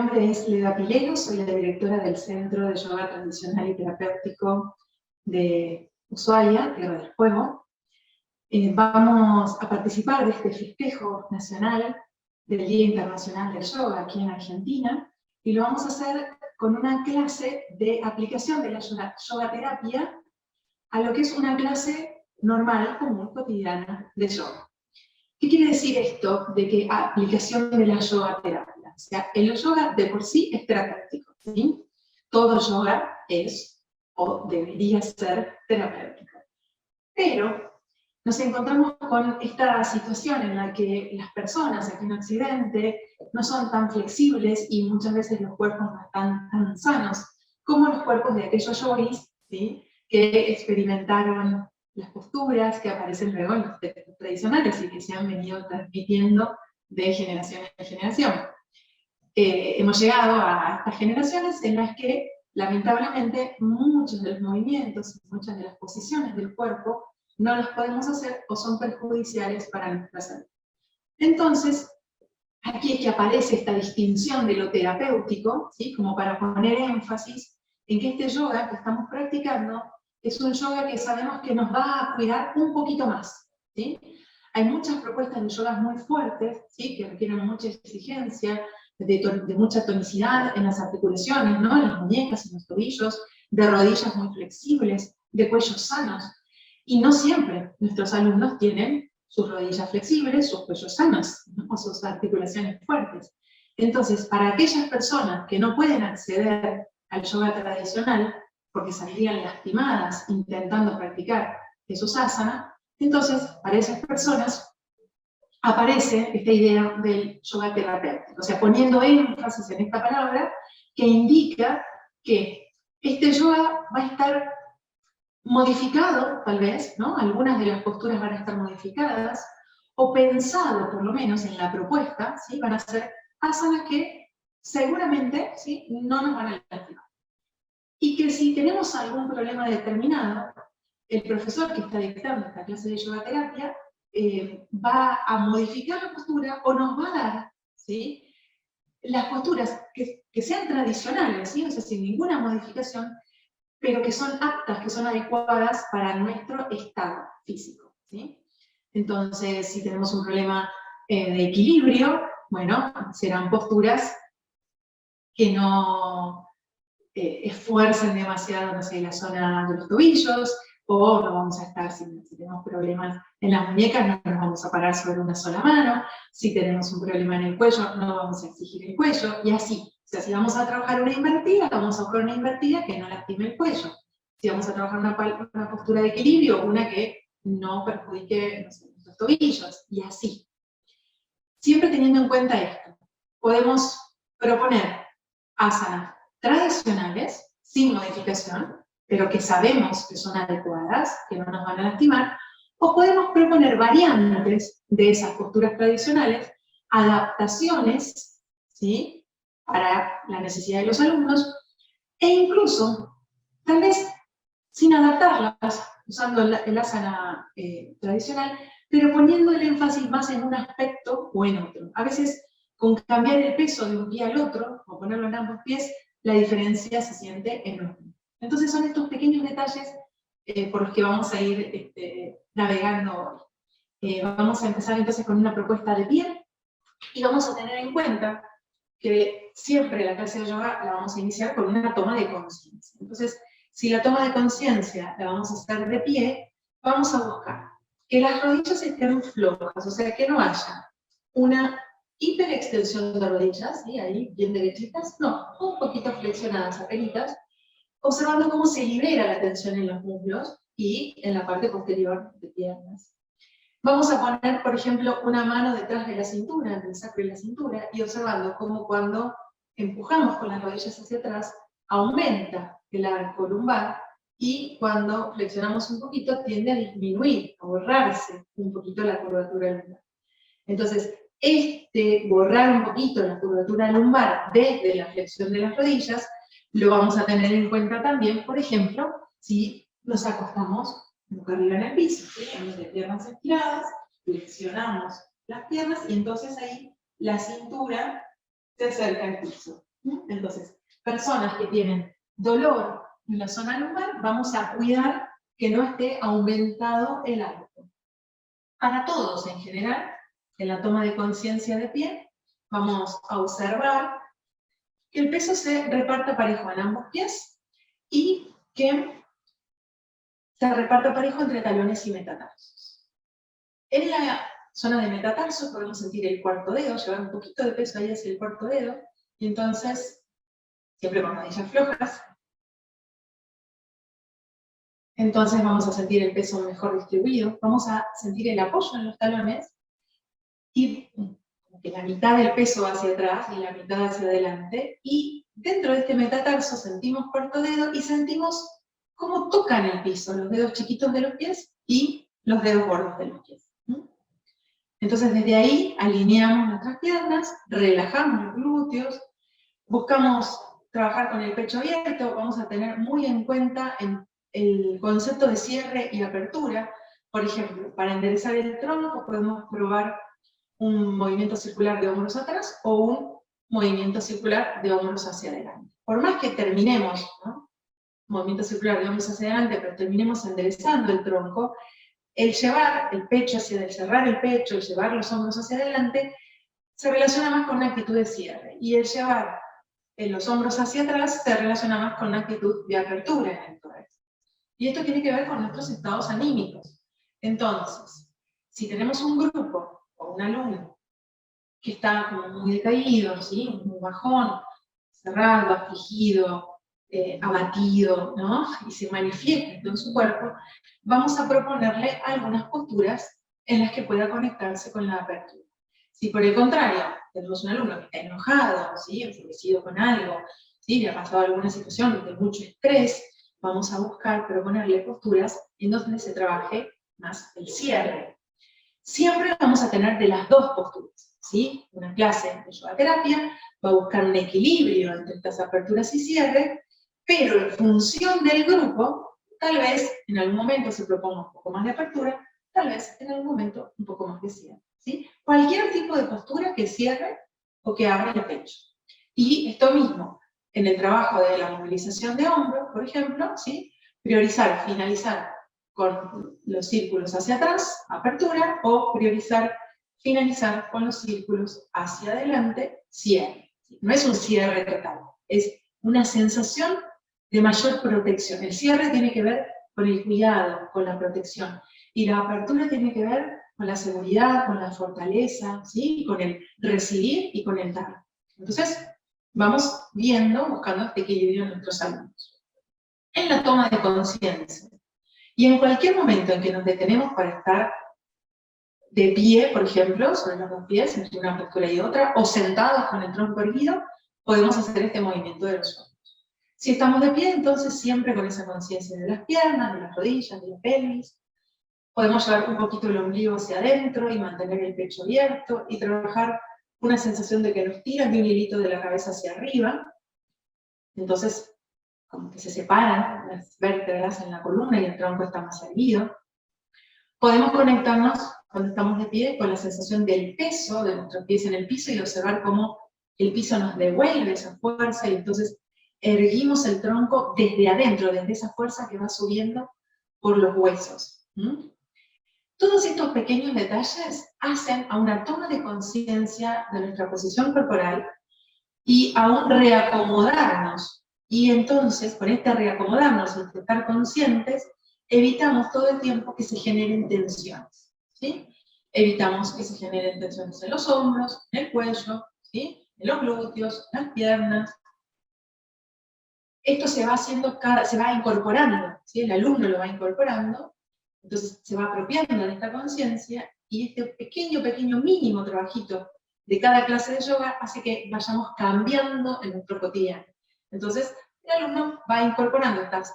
nombre es Leda Pilero, soy la directora del Centro de Yoga Tradicional y Terapéutico de Ushuaia, Tierra del Fuego. Vamos a participar de este festejo nacional del Día Internacional del Yoga aquí en Argentina, y lo vamos a hacer con una clase de aplicación de la yoga terapia a lo que es una clase normal, común, cotidiana de yoga. ¿Qué quiere decir esto de que aplicación de la yoga terapia? O sea, el yoga de por sí es terapéutico, ¿sí? Todo yoga es o debería ser terapéutico. Pero nos encontramos con esta situación en la que las personas aquí en Occidente no son tan flexibles y muchas veces los cuerpos no están tan sanos como los cuerpos de aquellos yogis, ¿sí?, que experimentaron las posturas que aparecen luego en los textos tradicionales y que se han venido transmitiendo de generación en generación. Hemos llegado a estas generaciones en las que, lamentablemente, muchos de los movimientos, muchas de las posiciones del cuerpo no las podemos hacer o son perjudiciales para nuestra salud. Entonces, aquí es que aparece esta distinción de lo terapéutico, ¿sí?, como para poner énfasis en que este yoga que estamos practicando es un yoga que sabemos que nos va a cuidar un poquito más, ¿sí? Hay muchas propuestas de yogas muy fuertes, ¿sí?, que requieren mucha exigencia, de mucha tonicidad en las articulaciones, ¿no?, en las muñecas, en los tobillos, de rodillas muy flexibles, de cuellos sanos. Y no siempre nuestros alumnos tienen sus rodillas flexibles, sus cuellos sanos, ¿no?, o sus articulaciones fuertes. Entonces, para aquellas personas que no pueden acceder al yoga tradicional, porque saldrían lastimadas intentando practicar esos asana, entonces, para esas personas aparece esta idea del yoga terapéutico, o sea, poniendo énfasis en esta palabra que indica que este yoga va a estar modificado, tal vez, ¿no? Algunas de las posturas van a estar modificadas, o pensado, por lo menos, en la propuesta, ¿sí?, van a ser asanas que seguramente, ¿sí?, no nos van a lastimar. Y que si tenemos algún problema determinado, el profesor que está dictando esta clase de yoga terapia va a modificar la postura o nos va a dar, ¿sí?, las posturas que sean tradicionales, ¿sí?, o sea, sin ninguna modificación, pero que son aptas, que son adecuadas para nuestro estado físico, ¿sí? Entonces, si tenemos un problema de equilibrio, bueno, serán posturas que no esfuercen demasiado, no sé, la zona de los tobillos, o no vamos a estar, si tenemos problemas en las muñecas, no nos vamos a parar sobre una sola mano, si tenemos un problema en el cuello, no vamos a exigir el cuello, y así. O sea, si vamos a trabajar una invertida, vamos a buscar una invertida que no lastime el cuello. Si vamos a trabajar una postura de equilibrio, una que no perjudique, no sé, los tobillos, y así. Siempre teniendo en cuenta esto, podemos proponer asanas tradicionales, sin modificación, pero que sabemos que son adecuadas, que no nos van a lastimar, o podemos proponer variantes de esas posturas tradicionales, adaptaciones, ¿sí?, para la necesidad de los alumnos, e incluso, tal vez, sin adaptarlas, usando el asana tradicional, pero poniendo el énfasis más en un aspecto o en otro. A veces, con cambiar el peso de un pie al otro, o ponerlo en ambos pies, la diferencia se siente enorme. Entonces son estos pequeños detalles por los que vamos a ir navegando hoy. Vamos a empezar entonces con una propuesta de pie, y vamos a tener en cuenta que siempre la clase de yoga la vamos a iniciar con una toma de conciencia. Entonces, si la toma de conciencia la vamos a hacer de pie, vamos a buscar que las rodillas estén flojas, o sea, que no haya una hiperextensión de rodillas, ¿sí?, ahí bien derechitas, no, un poquito flexionadas, apenitas, observando cómo se libera la tensión en los muslos y en la parte posterior de piernas. Vamos a poner, por ejemplo, una mano detrás de la cintura, entre el sacro y la cintura, y observando cómo cuando empujamos con las rodillas hacia atrás, aumenta el arco lumbar, y cuando flexionamos un poquito tiende a disminuir, a borrarse un poquito la curvatura lumbar. Entonces, borrar un poquito la curvatura lumbar desde la flexión de las rodillas, lo vamos a tener en cuenta también, por ejemplo, si nos acostamos boca arriba en el piso, ¿sí?, de piernas estiradas, flexionamos las piernas, y entonces ahí la cintura se acerca al piso. Entonces, personas que tienen dolor en la zona lumbar, vamos a cuidar que no esté aumentado el arco. Para todos en general, en la toma de conciencia de pie, vamos a observar que el peso se reparta parejo en ambos pies y que se reparta parejo entre talones y metatarsos. En la zona de metatarsos podemos sentir el cuarto dedo, llevar un poquito de peso ahí hacia el cuarto dedo, y entonces, siempre con rodillas flojas, entonces vamos a sentir el peso mejor distribuido, vamos a sentir el apoyo en los talones, y que la mitad del peso va hacia atrás y la mitad hacia adelante, y dentro de este metatarso sentimos cuarto dedo y sentimos cómo tocan el piso, los dedos chiquitos de los pies y los dedos gordos de los pies. Entonces desde ahí alineamos nuestras piernas, relajamos los glúteos, buscamos trabajar con el pecho abierto, vamos a tener muy en cuenta el concepto de cierre y apertura. Por ejemplo, para enderezar el tronco podemos probar un movimiento circular de hombros atrás o un movimiento circular de hombros hacia adelante. Por más que terminemos, ¿no?, movimiento circular de hombros hacia adelante, pero terminemos enderezando el tronco, el llevar el pecho hacia adelante, cerrar el pecho, el llevar los hombros hacia adelante, se relaciona más con una actitud de cierre. Y el llevar los hombros hacia atrás se relaciona más con una actitud de apertura en el torso. Y esto tiene que ver con nuestros estados anímicos. Entonces, si tenemos un grupo o un alumno que está como muy decaído, ¿sí?, muy bajón, cerrado, afligido, abatido, ¿no?, y se manifiesta en su cuerpo, vamos a proponerle algunas posturas en las que pueda conectarse con la apertura. Si por el contrario tenemos un alumno que está enojado, ¿sí?, enfurecido con algo, ¿sí?, le ha pasado alguna situación de mucho estrés, vamos a buscar proponerle posturas en donde se trabaje más el cierre. Siempre vamos a tener de las dos posturas, ¿sí? Una clase de yoga terapia va a buscar un equilibrio entre estas aperturas y cierre, pero en función del grupo, tal vez en algún momento se proponga un poco más de apertura, tal vez en algún momento un poco más de cierre, ¿sí? Cualquier tipo de postura que cierre o que abra el pecho. Y esto mismo, en el trabajo de la movilización de hombros, por ejemplo, ¿sí?, priorizar, finalizar con los círculos hacia atrás, apertura, o priorizar, finalizar con los círculos hacia adelante, cierre. No es un cierre total, es una sensación de mayor protección. El cierre tiene que ver con el cuidado, con la protección, y la apertura tiene que ver con la seguridad, con la fortaleza, ¿sí?, con el recibir y con el dar. Entonces, vamos viendo, buscando este equilibrio en nuestros alumnos. En la toma de conciencia, y en cualquier momento en que nos detenemos para estar de pie, por ejemplo, sobre los dos pies, entre una postura y otra, o sentados con el tronco erguido, podemos hacer este movimiento de los hombros. Si estamos de pie, entonces siempre con esa conciencia de las piernas, de las rodillas, de la pelvis. Podemos llevar un poquito el ombligo hacia adentro y mantener el pecho abierto y trabajar una sensación de que nos tiran de un hilito de la cabeza hacia arriba. Entonces, como que se separan las vértebras en la columna y el tronco está más erguido. Podemos conectarnos, cuando estamos de pie, con la sensación del peso de nuestros pies en el piso y observar cómo el piso nos devuelve esa fuerza, y entonces erguimos el tronco desde adentro, desde esa fuerza que va subiendo por los huesos. Todos estos pequeños detalles hacen a una toma de conciencia de nuestra posición corporal y a un reacomodarnos. Y entonces, con este reacomodarnos y estar conscientes, evitamos todo el tiempo que se generen tensiones, ¿sí? Evitamos que se generen tensiones en los hombros, en el cuello, ¿sí?, en los glúteos, en las piernas. Esto se va haciendo, se va incorporando, ¿sí?, el alumno lo va incorporando, entonces se va apropiando de esta conciencia, y este pequeño, mínimo trabajito de cada clase de yoga hace que vayamos cambiando en nuestro cotidiano. Entonces, el alumno va incorporando estas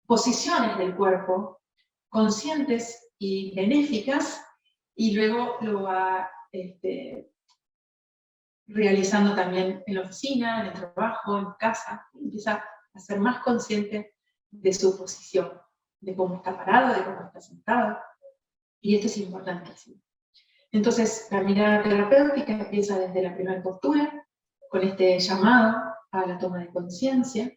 posiciones del cuerpo, conscientes y benéficas, y luego lo va realizando también en la oficina, en el trabajo, en casa, y empieza a ser más consciente de su posición, de cómo está parado, de cómo está sentado, y esto es importantísimo. Entonces, la mirada terapéutica empieza desde la primera postura, con este llamado a la toma de conciencia.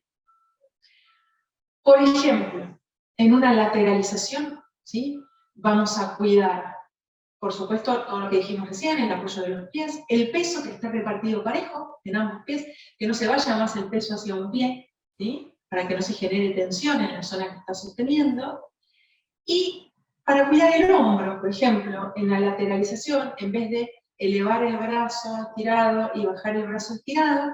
Por ejemplo, en una lateralización, ¿sí? Vamos a cuidar, por supuesto, todo lo que dijimos recién, el apoyo de los pies, el peso que esté repartido parejo en ambos pies, que no se vaya más el peso hacia un pie, ¿sí? Para que no se genere tensión en la zona que está sosteniendo. Y para cuidar el hombro, por ejemplo, en la lateralización, en vez de elevar el brazo estirado y bajar el brazo estirado,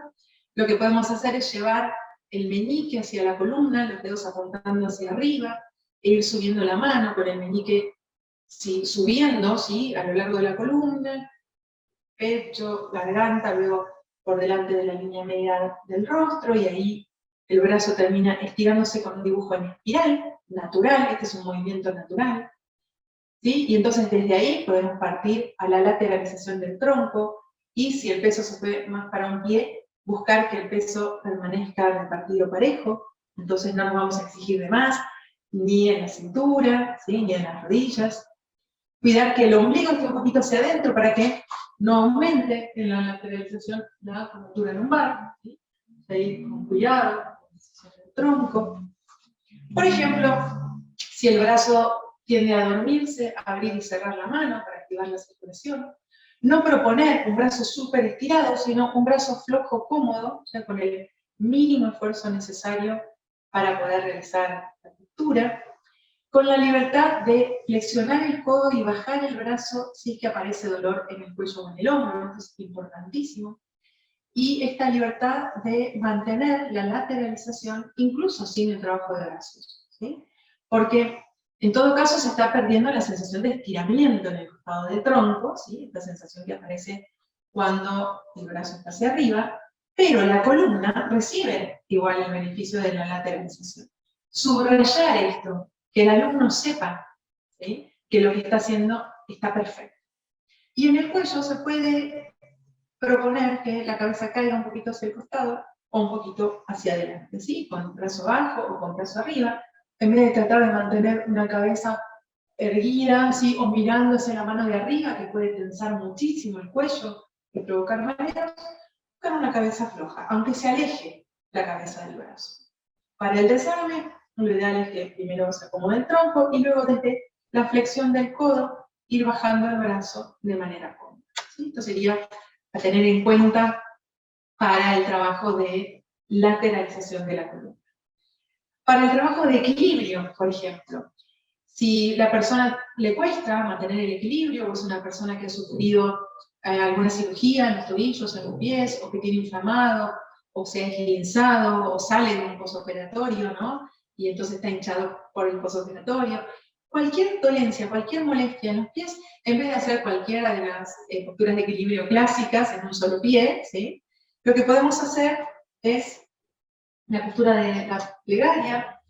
lo que podemos hacer es llevar el meñique hacia la columna, los dedos apuntando hacia arriba, e ir subiendo la mano con el meñique subiendo, ¿sí? A lo largo de la columna, pecho, garganta, luego por delante de la línea media del rostro, y ahí el brazo termina estirándose con un dibujo en espiral, natural, este es un movimiento natural, ¿sí? Y entonces desde ahí podemos partir a la lateralización del tronco, y si el peso se fue más para un pie, buscar que el peso permanezca repartido parejo, entonces no nos vamos a exigir de más, ni en la cintura, ¿sí? Ni en las rodillas. Cuidar que el ombligo esté un poquito hacia adentro para que no aumente en la lateralización la curvatura lumbar, ¿sí? Ahí con cuidado, el tronco. Por ejemplo, si el brazo tiende a dormirse, abrir y cerrar la mano para activar la circulación. No proponer un brazo súper estirado, sino un brazo flojo, cómodo, o sea, con el mínimo esfuerzo necesario para poder realizar la postura, con la libertad de flexionar el codo y bajar el brazo si es que aparece dolor en el cuello o en el hombro, esto es importantísimo. Y esta libertad de mantener la lateralización incluso sin el trabajo de brazos, ¿sí? Porque en todo caso se está perdiendo la sensación de estiramiento en el costado del tronco, ¿sí? Esta sensación que aparece cuando el brazo está hacia arriba, pero la columna recibe igual el beneficio de la lateralización. Subrayar esto, que el alumno sepa, ¿sí? Que lo que está haciendo está perfecto. Y en el cuello se puede proponer que la cabeza caiga un poquito hacia el costado o un poquito hacia adelante, ¿sí? Con el brazo abajo o con el brazo arriba, en vez de tratar de mantener una cabeza erguida, ¿sí? O mirando hacia la mano de arriba, que puede tensar muchísimo el cuello y provocar mareos, con una cabeza floja, aunque se aleje la cabeza del brazo. Para el desarme, lo ideal es que primero se acomode el tronco y luego desde la flexión del codo ir bajando el brazo de manera cómoda, ¿sí? Esto sería a tener en cuenta para el trabajo de lateralización de la columna. Para el trabajo de equilibrio, por ejemplo, si la persona le cuesta mantener el equilibrio, o es una persona que ha sufrido alguna cirugía en los tobillos, en los pies, o que tiene inflamado, o se ha esguinzado, o sale de un posoperatorio, ¿no? Y entonces está hinchado por el posoperatorio. Cualquier dolencia, cualquier molestia en los pies, en vez de hacer cualquiera de las posturas de equilibrio clásicas en un solo pie, ¿sí? Lo que podemos hacer es la postura de la plegaria,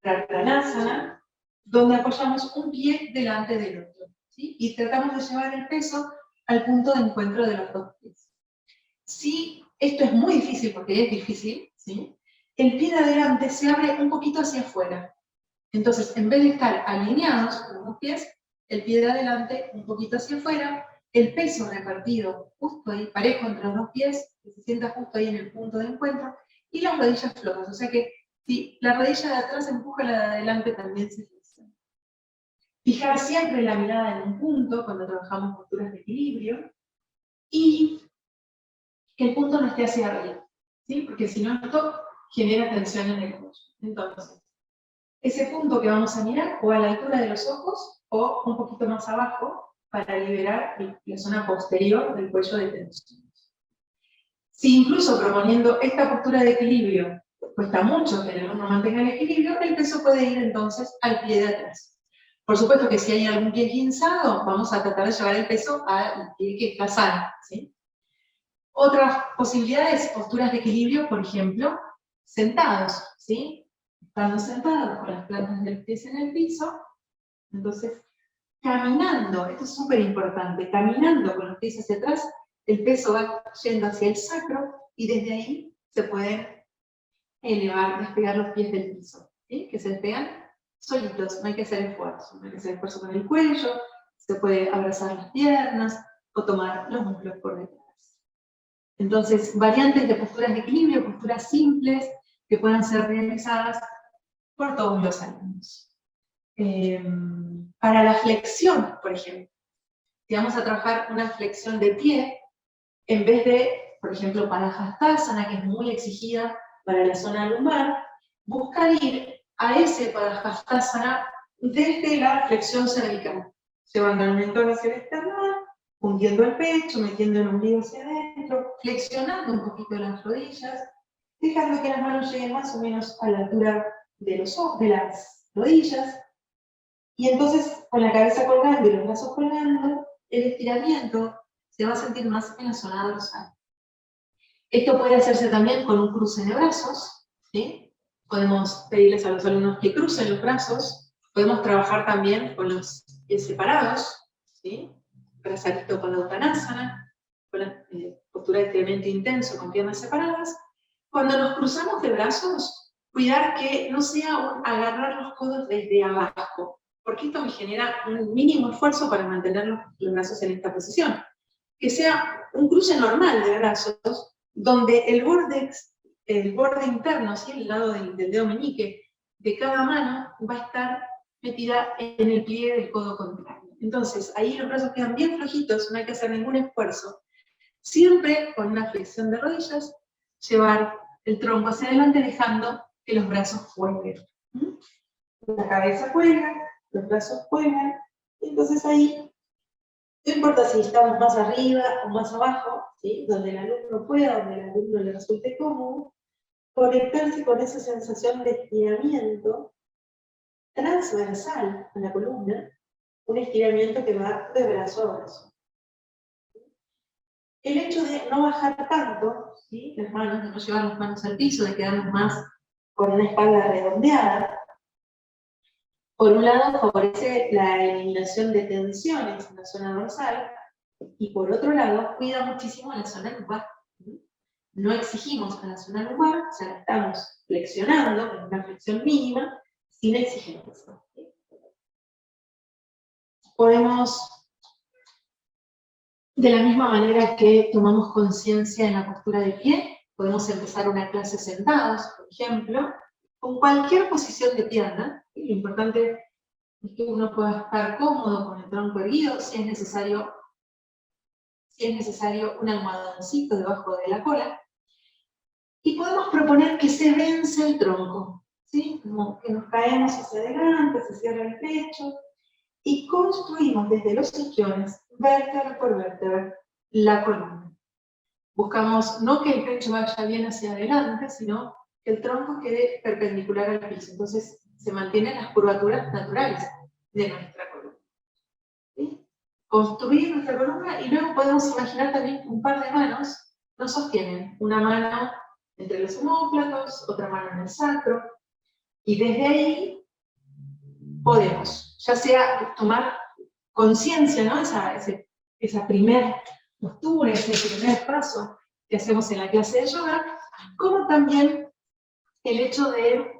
Prarthanasana, donde apoyamos un pie delante del otro, ¿sí? Y tratamos de llevar el peso al punto de encuentro de los dos pies. Si esto es muy difícil, porque es difícil, ¿sí? El pie de adelante se abre un poquito hacia afuera. Entonces, en vez de estar alineados con los dos pies, el pie de adelante un poquito hacia afuera, el peso repartido justo ahí, parejo entre los dos pies, que se sienta justo ahí en el punto de encuentro, y las rodillas flojas, o sea que si la rodilla de atrás empuja la de adelante, también se flexiona. Fijar siempre la mirada en un punto cuando trabajamos posturas de equilibrio, y que el punto no esté hacia arriba, ¿sí? Porque si no, esto genera tensión en el cuello. Entonces, ese punto que vamos a mirar o a la altura de los ojos o un poquito más abajo para liberar la zona posterior del cuello de tensión. Si incluso proponiendo esta postura de equilibrio cuesta mucho que el alumno mantenga el equilibrio, el peso puede ir entonces al pie de atrás. Por supuesto que si hay algún pie guinzado, vamos a tratar de llevar el peso al pie que está sano, ¿sí? Otras posibilidades, posturas de equilibrio, por ejemplo, sentados, ¿sí? Estando sentados con las plantas de los pies en el piso, entonces caminando, esto es súper importante, caminando con los pies hacia atrás, el peso va yendo hacia el sacro y desde ahí se pueden elevar, despegar los pies del piso, ¿sí? Que se despegan solitos, no hay que hacer esfuerzo, no hay que hacer esfuerzo con el cuello, se puede abrazar las piernas o tomar los muslos por detrás. Entonces, variantes de posturas de equilibrio, posturas simples, que puedan ser realizadas por todos los alumnos. Para la flexión, por ejemplo, si vamos a trabajar una flexión de pie, en vez de, por ejemplo, Padahastasana, que es muy exigida para la zona lumbar, buscar ir a ese Padahastasana desde la flexión cervical, llevando el mentón hacia el esternón, hundiendo el pecho, metiendo el ombligo hacia adentro, flexionando un poquito las rodillas, dejando que las manos lleguen más o menos a la altura de las rodillas, y entonces con la cabeza colgando y los brazos colgando, el estiramiento se va a sentir más en la zona dorsal. Esto puede hacerse también con un cruce de brazos, ¿sí? Podemos pedirles a los alumnos que crucen los brazos, podemos trabajar también con los pies separados, ¿sí? Prasarita Padottanasana, con la postura de estiramiento intenso con piernas separadas. Cuando nos cruzamos de brazos, cuidar que no sea un agarrar los codos desde abajo, porque esto me genera un mínimo esfuerzo para mantener los brazos en esta posición. Que sea un cruce normal de brazos, donde el borde interno, ¿sí? El lado del dedo meñique de cada mano va a estar metida en el pliegue del codo contrario. Entonces, ahí los brazos quedan bien flojitos, no hay que hacer ningún esfuerzo. Siempre con una flexión de rodillas, llevar el tronco hacia adelante, dejando que los brazos cuelguen. La cabeza cuelga, los brazos cuelgan, y entonces ahí, no importa si estamos más arriba o más abajo, ¿sí? Donde el alumno pueda, donde el alumno le resulte cómodo, conectarse con esa sensación de estiramiento transversal a la columna, un estiramiento que va de brazo a brazo. El hecho de no bajar tanto, ¿sí? Las manos, de no llevar las manos al piso, de quedarnos más con una espalda redondeada, por un lado favorece la eliminación de tensiones en la zona dorsal, y por otro lado cuida muchísimo la zona lumbar. No exigimos a la zona lumbar, o sea, la estamos flexionando, en una flexión mínima, sin exigencia. Podemos, de la misma manera que tomamos conciencia en la postura de pie, podemos empezar una clase sentados, por ejemplo, con cualquier posición de pierna. Lo importante es que uno pueda estar cómodo con el tronco erguido, si es necesario un almohadoncito debajo de la cola. Y podemos proponer que se vence el tronco, ¿sí? Como que nos caemos hacia adelante, se cierra el pecho, y construimos desde los isquiones, vértebra por vértebra, la columna. Buscamos no que el pecho vaya bien hacia adelante, sino que el tronco quede perpendicular al piso. Entonces se mantienen las curvaturas naturales de nuestra columna. ¿Sí? Construir nuestra columna, y luego podemos imaginar también que un par de manos nos sostienen. Una mano entre los omóplatos, otra mano en el sacro, y desde ahí podemos, ya sea tomar conciencia, ¿no? Esa primera postura, ese primer paso que hacemos en la clase de yoga, como también el hecho de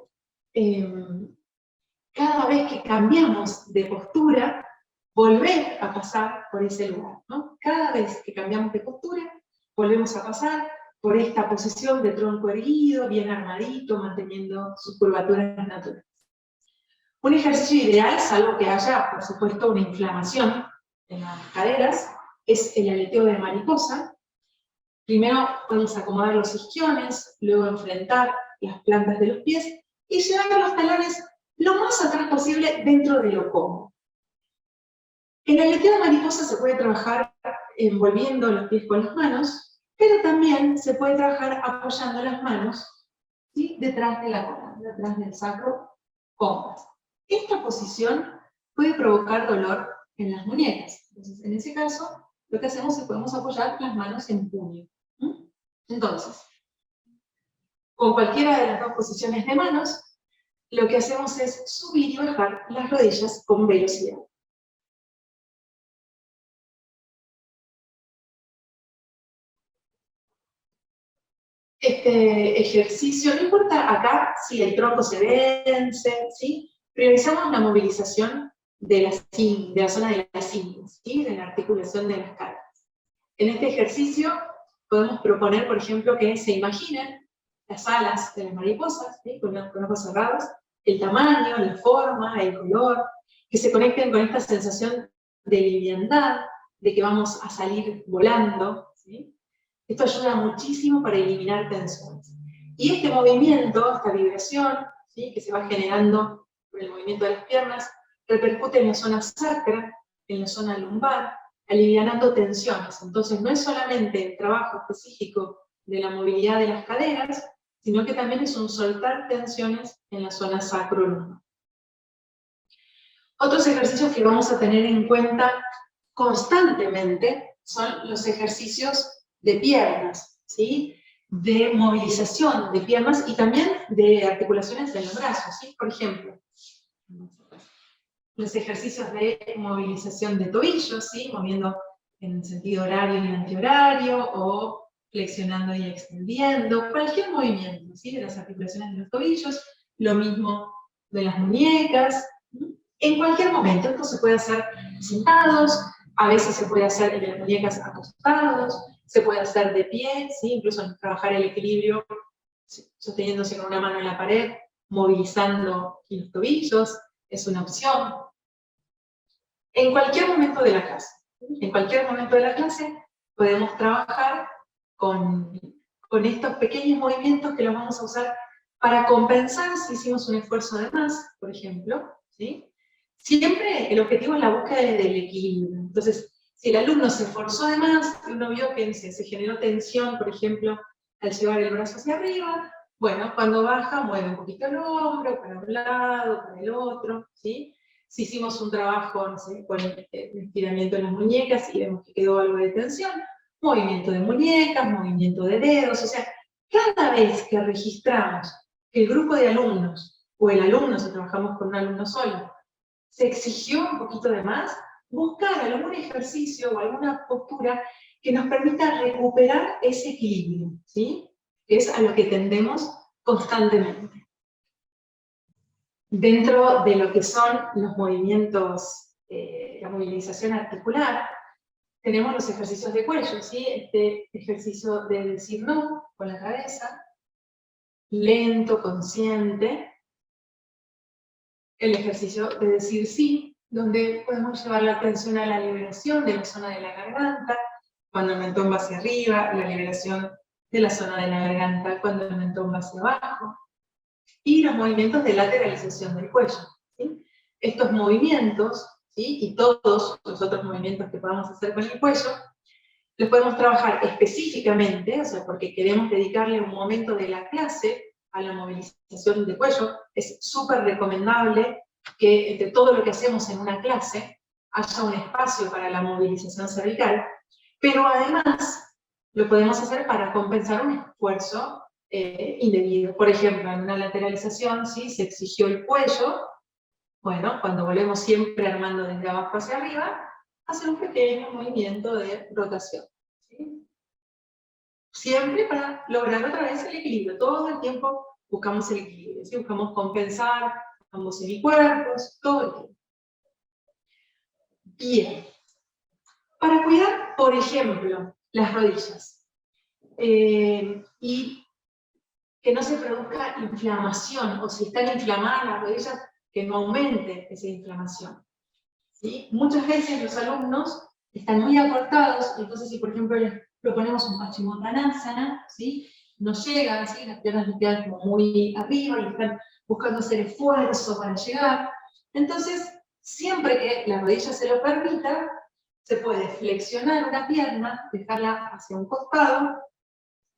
cada vez que cambiamos de postura, volver a pasar por ese lugar, ¿no? Cada vez que cambiamos de postura, volvemos a pasar por esta posición de tronco erguido, bien armadito, manteniendo sus curvaturas naturales. Un ejercicio ideal, salvo que haya, por supuesto, una inflamación en las caderas, es el aleteo de mariposa. Primero podemos acomodar los isquiones, luego enfrentar las plantas de los pies y llevar los talones lo más atrás posible dentro de lo cómodo. En el aleteo de mariposa se puede trabajar envolviendo los pies con las manos, pero también se puede trabajar apoyando las manos, ¿sí? Detrás de la cola, detrás del sacro, cómodas. Esta posición puede provocar dolor en las muñecas. Entonces, en ese caso, lo que hacemos es que podemos apoyar las manos en puño. Entonces, con cualquiera de las dos posiciones de manos, lo que hacemos es subir y bajar las rodillas con velocidad. Este ejercicio, no importa acá si el tronco se vence, ¿sí? Priorizamos la movilización de la zona de la cinta, ¿sí? De la articulación de las caderas. En este ejercicio podemos proponer, por ejemplo, que se imaginen las alas de las mariposas, ¿sí? con ojos cerrados, el tamaño, la forma, el color, que se conecten con esta sensación de liviandad, de que vamos a salir volando, ¿sí? Esto ayuda muchísimo para eliminar tensiones. Y este movimiento, esta vibración, ¿sí? que se va generando por el movimiento de las piernas, repercute en la zona sacra, en la zona lumbar, alivianando tensiones. Entonces no es solamente el trabajo específico de la movilidad de las caderas, sino que también es un soltar tensiones en la zona sacro-lumbar. Otros ejercicios que vamos a tener en cuenta constantemente son los ejercicios de piernas, ¿sí? De movilización de piernas y también de articulaciones de los brazos, ¿sí? Por ejemplo, los ejercicios de movilización de tobillos, ¿sí? Moviendo en sentido horario y antihorario, o flexionando y extendiendo, cualquier movimiento, ¿sí? De las articulaciones de los tobillos, lo mismo de las muñecas, en cualquier momento. Esto se puede hacer sentados, a veces se puede hacer en las muñecas acostados, se puede hacer de pie, ¿sí? Incluso trabajar el equilibrio sosteniéndose con una mano en la pared, movilizando los tobillos, es una opción. En cualquier momento de la clase, en cualquier momento de la clase podemos trabajar con estos pequeños movimientos que los vamos a usar para compensar si hicimos un esfuerzo de más, por ejemplo, ¿sí? Siempre el objetivo es la búsqueda del equilibrio. Entonces, si el alumno se esforzó de más, uno vio que se generó tensión, por ejemplo, al llevar el brazo hacia arriba, bueno, cuando baja, mueve un poquito el hombro, para un lado, para el otro, ¿sí? Si hicimos un trabajo, no sé, con el estiramiento de las muñecas y vemos que quedó algo de tensión, movimiento de muñecas, movimiento de dedos, o sea, cada vez que registramos que el grupo de alumnos, o el alumno, si trabajamos con un alumno solo, se exigió un poquito de más, buscar algún ejercicio o alguna postura que nos permita recuperar ese equilibrio, ¿sí? Que es a lo que tendemos constantemente. Dentro de lo que son los movimientos, la movilización articular, tenemos los ejercicios de cuello, ¿sí? Este ejercicio de decir no con la cabeza, lento, consciente. El ejercicio de decir sí, donde podemos llevar la atención a la liberación de la zona de la garganta, cuando el mentón va hacia arriba, la liberación de la zona de la garganta cuando el mentón va hacia abajo, y los movimientos de lateralización del cuello, ¿sí? Estos movimientos, ¿sí? Y todos los otros movimientos que podamos hacer con el cuello, los podemos trabajar específicamente, o sea, porque queremos dedicarle un momento de la clase a la movilización del cuello. Es súper recomendable que entre todo lo que hacemos en una clase haya un espacio para la movilización cervical, pero además lo podemos hacer para compensar un esfuerzo indebido. Por ejemplo, en una lateralización, ¿sí? Se exigió el cuello, bueno, cuando volvemos siempre armando desde abajo hacia arriba, hacer un pequeño movimiento de rotación, ¿sí? Siempre para lograr otra vez el equilibrio. Todo el tiempo buscamos el equilibrio, ¿sí? Buscamos compensar ambos semicuerpos, todo el tiempo. Bien. Para cuidar, por ejemplo, las rodillas, y que no se produzca inflamación, o si están inflamadas las rodillas, que no aumente esa inflamación, ¿sí? Muchas veces los alumnos están muy acortados, entonces si por ejemplo les proponemos un Paschimottanasana, ¿sí? No llegan, ¿sí? Las piernas les quedan como muy arriba y están buscando hacer esfuerzo para llegar. Entonces, siempre que la rodilla se lo permita, se puede flexionar una pierna, dejarla hacia un costado,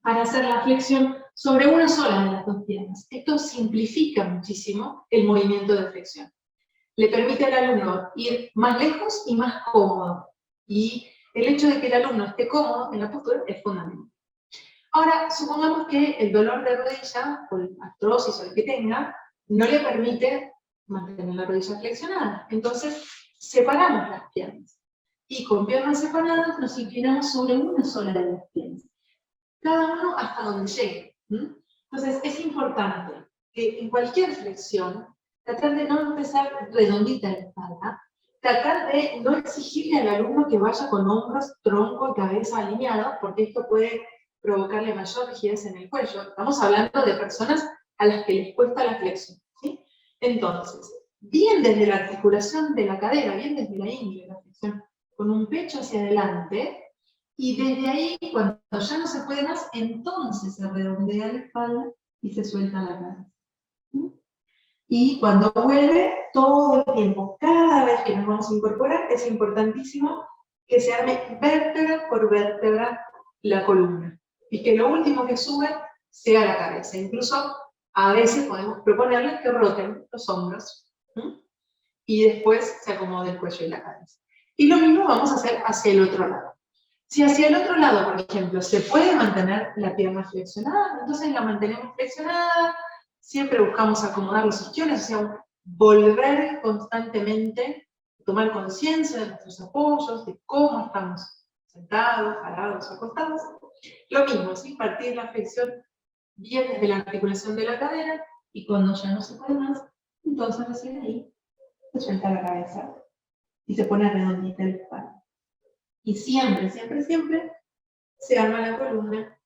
para hacer la flexión sobre una sola de las dos piernas. Esto simplifica muchísimo el movimiento de flexión. Le permite al alumno ir más lejos y más cómodo. Y el hecho de que el alumno esté cómodo en la postura es fundamental. Ahora, supongamos que el dolor de rodilla, o la artrosis o el que tenga, no le permite mantener la rodilla flexionada. Entonces, separamos las piernas. Y con piernas separadas nos inclinamos sobre una sola de las piernas. Cada uno hasta donde llegue. Entonces, es importante que en cualquier flexión, tratar de no empezar redondita en la espalda, tratar de no exigirle al alumno que vaya con hombros, tronco y cabeza alineados, porque esto puede provocarle mayor rigidez en el cuello. Estamos hablando de personas a las que les cuesta la flexión, ¿sí? Entonces, bien desde la articulación de la cadera, bien desde la ingle, la flexión, con un pecho hacia adelante, y desde ahí, cuando ya no se puede más, entonces se redondea la espalda y se suelta la cabeza. Y cuando vuelve, todo el tiempo, cada vez que nos vamos a incorporar, es importantísimo que se arme vértebra por vértebra la columna. Y que lo último que sube sea la cabeza. Incluso a veces podemos proponerles que roten los hombros, ¿sí? Y después se acomode el cuello y la cabeza. Y lo mismo vamos a hacer hacia el otro lado. Si hacia el otro lado, por ejemplo, se puede mantener la pierna flexionada, entonces la mantenemos flexionada, siempre buscamos acomodar los isquiones, o sea, volver constantemente, tomar conciencia de nuestros apoyos, de cómo estamos sentados, parados, acostados. Lo mismo, ¿sí? Partir la flexión bien desde la articulación de la cadera, y cuando ya no se puede más, entonces recién ahí se suelta la cabeza y se pone redondita la espalda. Y siempre, siempre, siempre se arma la columna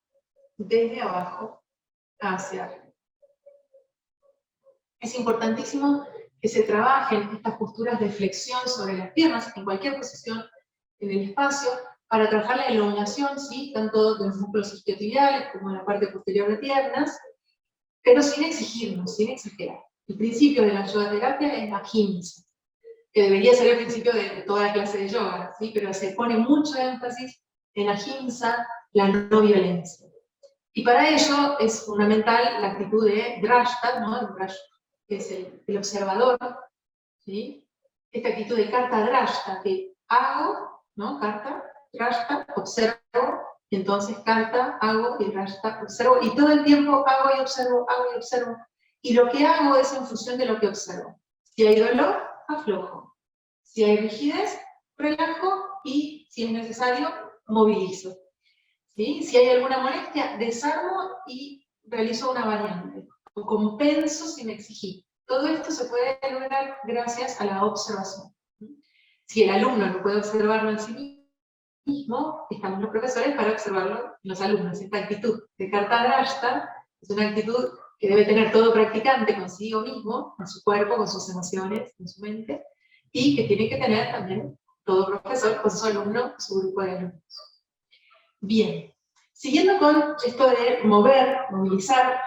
desde abajo hacia arriba. Es importantísimo que se trabajen estas posturas de flexión sobre las piernas, en cualquier posición en el espacio, para trabajar la elongación, ¿sí? Tanto de los músculos isquiotibiales como de la parte posterior de piernas, pero sin exigirnos, sin exagerar. El principio de la yoga terapia es la ahimsa, que debería ser el principio de toda clase de yoga, ¿sí? Pero se pone mucho énfasis en la ahimsa, la no violencia. Y para ello es fundamental la actitud de drashta, ¿no? El drashta, que es el observador, ¿sí? Esta actitud de karta drashta, que hago, ¿no? Karta, drashta, observo, y entonces karta, hago, y drashta, observo, y todo el tiempo hago y observo, hago y observo. Y lo que hago es en función de lo que observo. Si hay dolor, aflojo. Si hay rigidez, relajo, y si es necesario, movilizo. ¿Sí? Si hay alguna molestia, desarmo y realizo una variante, o compenso sin exigir. Todo esto se puede lograr gracias a la observación. Si el alumno no puede observarlo en sí mismo, estamos los profesores para observarlo en los alumnos. Esta actitud de karta drashta es una actitud que debe tener todo practicante consigo mismo, con su cuerpo, con sus emociones, con su mente, y que tiene que tener también todo profesor con su alumno, su grupo de alumnos. Bien, siguiendo con esto de mover, movilizar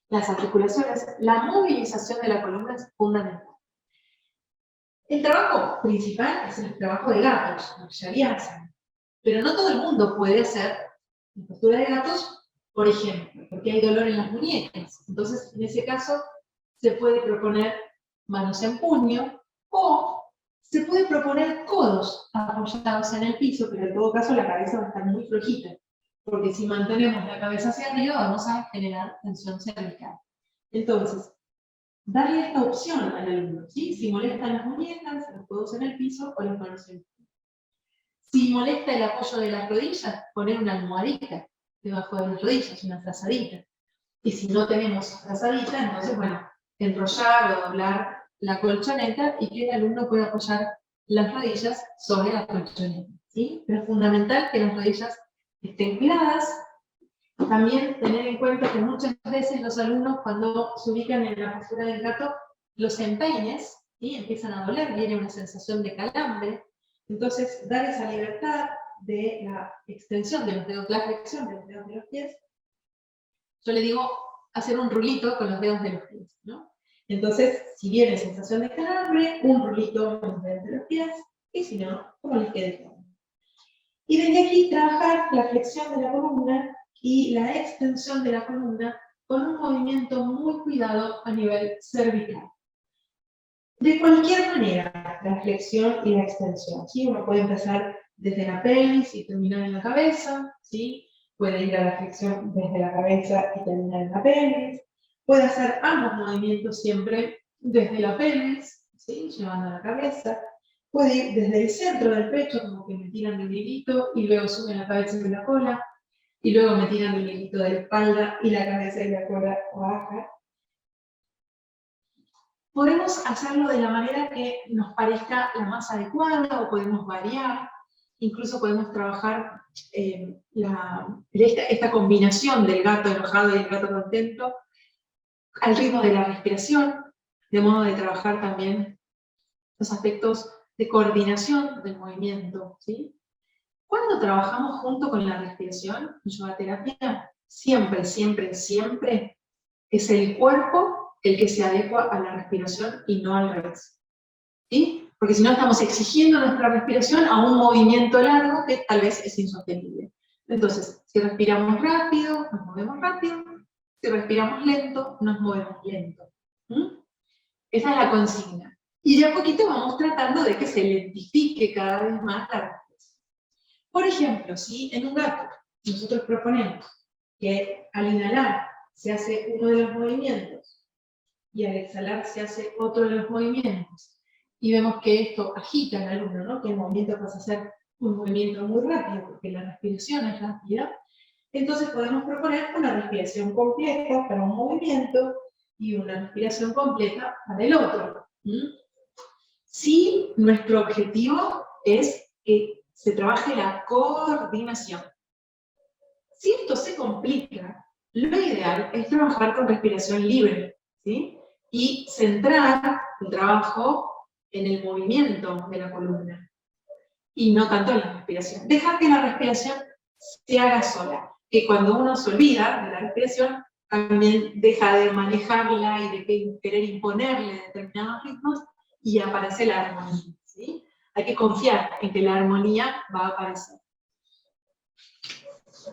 las articulaciones, la movilización de la columna es fundamental. El trabajo principal es el trabajo de gatos, pero no todo el mundo puede hacer la postura de gatos, por ejemplo, porque hay dolor en las muñecas. Entonces, en ese caso, se puede proponer manos en puño, o se puede proponer codos apoyados en el piso, pero en todo caso la cabeza va a estar muy flojita, porque si mantenemos la cabeza hacia arriba vamos a generar tensión cervical. Entonces, darle esta opción al alumno, ¿sí? Si molestan las muñecas, los codos en el piso o las manos en el piso. Si molesta el apoyo de las rodillas, poner una almohadita debajo de las rodillas, una frazadita. Y si no tenemos frazadita, entonces, bueno, enrollar o doblar la colchoneta y que el alumno pueda apoyar las rodillas sobre la colchoneta, ¿sí? Pero es fundamental que las rodillas estén cuidadas. También tener en cuenta que muchas veces los alumnos, cuando se ubican en la postura del gato, los empeines, ¿sí? Empiezan a doler, viene una sensación de calambre. Entonces, dar esa libertad de la extensión de los dedos, la flexión de los dedos de los pies. Yo le digo hacer un rulito con los dedos de los pies, ¿no? Entonces, si viene sensación de calambre, un rulito con los dedos de los pies, y si no, como les quede. Y desde aquí trabajar la flexión de la columna y la extensión de la columna con un movimiento muy cuidado a nivel cervical. De cualquier manera, la flexión y la extensión, ¿sí? Uno puede empezar desde la pelvis y terminar en la cabeza, ¿sí? Puede ir a la flexión desde la cabeza y terminar en la pelvis. Puede hacer ambos movimientos siempre desde la pelvis, ¿sí? Llevando a la cabeza. Puede ir desde el centro del pecho, como que me tiran el hilito y luego suben la cabeza y la cola. Y luego me tiran el hilito de la espalda y la cabeza y la cola baja. Podemos hacerlo de la manera que nos parezca la más adecuada o podemos variar. incluso podemos trabajar esta combinación del gato enojado y el gato contento al ritmo de la respiración, de modo de trabajar también los aspectos de coordinación del movimiento, ¿sí? Cuando trabajamos junto con la respiración en yoga terapia, siempre, siempre, siempre es el cuerpo el que se adecua a la respiración y no al revés, ¿sí? Porque si no estamos exigiendo nuestra respiración a un movimiento largo que tal vez es insostenible. Entonces, si respiramos rápido, nos movemos rápido. Si respiramos lento, nos movemos lento. Esa es la consigna. Y de a poquito vamos tratando de que se lentifique cada vez más la respiración. Por ejemplo, si en un gato nosotros proponemos que al inhalar se hace uno de los movimientos y al exhalar se hace otro de los movimientos, y vemos que esto agita al alumno, ¿no? Que el movimiento pasa a ser un movimiento muy rápido, porque la respiración es rápida, entonces podemos proponer una respiración completa para un movimiento y una respiración completa para el otro. Si nuestro objetivo es que se trabaje la coordinación. Si esto se complica, lo ideal es trabajar con respiración libre, ¿sí? Y centrar el trabajo en el movimiento de la columna, y no tanto en la respiración. Dejar que la respiración se haga sola, que cuando uno se olvida de la respiración, también deja de manejarla y de querer imponerle determinados ritmos, y aparece la armonía, ¿sí? Hay que confiar en que la armonía va a aparecer.